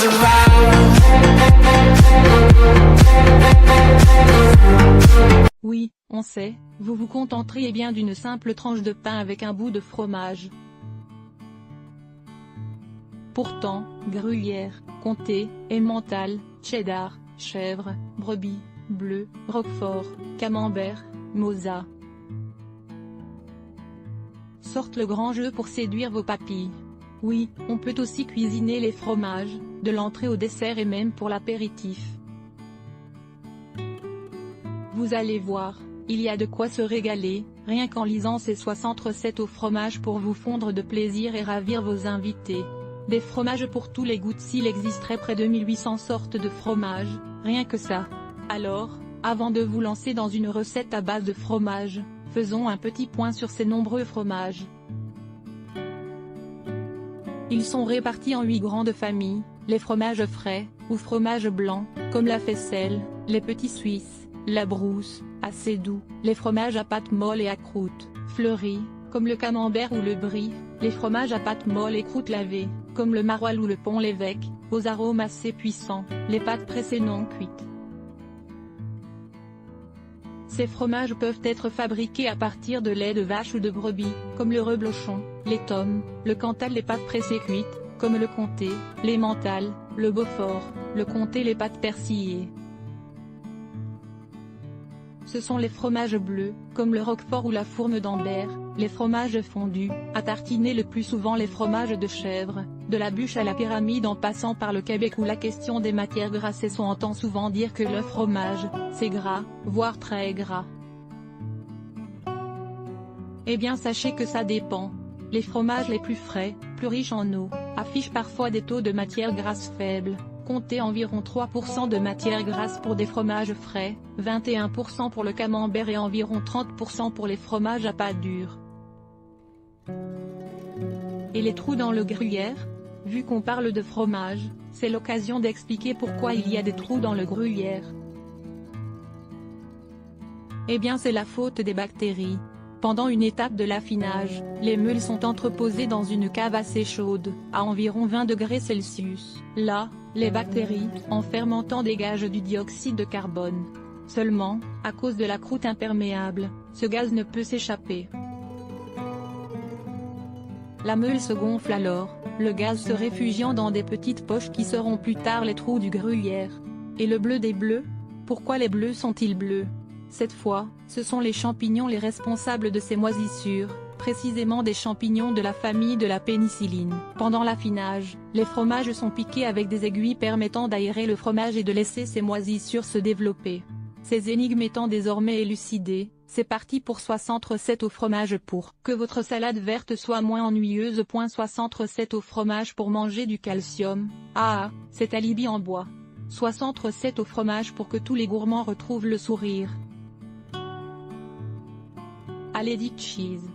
comes around. Oui, on sait, vous vous contenteriez bien d'une simple tranche de pain avec un bout de fromage. Pourtant, gruyère, comté, emmental, cheddar, chèvre, brebis, bleu, roquefort, camembert, moza sortent le grand jeu pour séduire vos papilles. Oui, on peut aussi cuisiner les fromages, de l'entrée au dessert et même pour l'apéritif. Vous allez voir, il y a de quoi se régaler, rien qu'en lisant ces 60 recettes au fromage pour vous fondre de plaisir et ravir vos invités. Des fromages pour tous les goûts. S'il existerait près de 1800 sortes de fromages, rien que ça. Alors, avant de vous lancer dans une recette à base de fromage, faisons un petit point sur ces nombreux fromages. Ils sont répartis en 8 grandes familles, les fromages frais, ou fromages blancs, comme la faisselle, les petits suisses, la brousse, assez doux, les fromages à pâte molle et à croûte, fleurie, comme le camembert ou le brie, les fromages à pâte molle et croûte lavée, comme le maroilles ou le pont-l'évêque, aux arômes assez puissants, les pâtes pressées non cuites. Ces fromages peuvent être fabriqués à partir de lait de vache ou de brebis, comme le reblochon, les tomes, le cantal, les pâtes pressées cuites, comme le comté, l'emmental, le beaufort, le comté, les pâtes persillées. Ce sont les fromages bleus, comme le roquefort ou la fourme d'Ambert, les fromages fondus, à tartiner le plus souvent les fromages de chèvre, de la bûche à la pyramide en passant par le Québec où la question des matières grasses est. On entend souvent dire que le fromage, c'est gras, voire très gras. Eh bien sachez que ça dépend. Les fromages les plus frais, plus riches en eau, affichent parfois des taux de matière grasse faibles. Comptez environ 3% de matière grasse pour des fromages frais, 21% pour le camembert et environ 30% pour les fromages à pâte dure. Et les trous dans le gruyère? Vu qu'on parle de fromage, c'est l'occasion d'expliquer pourquoi il y a des trous dans le gruyère. Eh bien c'est la faute des bactéries. Pendant une étape de l'affinage, les meules sont entreposées dans une cave assez chaude, à environ 20 degrés Celsius. Là, les bactéries, en fermentant dégagent du dioxyde de carbone. Seulement, à cause de la croûte imperméable, ce gaz ne peut s'échapper. La meule se gonfle alors, le gaz se réfugiant dans des petites poches qui seront plus tard les trous du gruyère. Et le bleu des bleus? Pourquoi les bleus sont-ils bleus? Cette fois, ce sont les champignons les responsables de ces moisissures, précisément des champignons de la famille de la pénicilline. Pendant l'affinage, les fromages sont piqués avec des aiguilles permettant d'aérer le fromage et de laisser ces moisissures se développer. Ces énigmes étant désormais élucidées, c'est parti pour 60 recettes au fromage pour que votre salade verte soit moins ennuyeuse. 60 recettes au fromage pour manger du calcium. Ah, cet alibi en bois. 60 recettes au fromage pour que tous les gourmands retrouvent le sourire. Allez, dites cheese.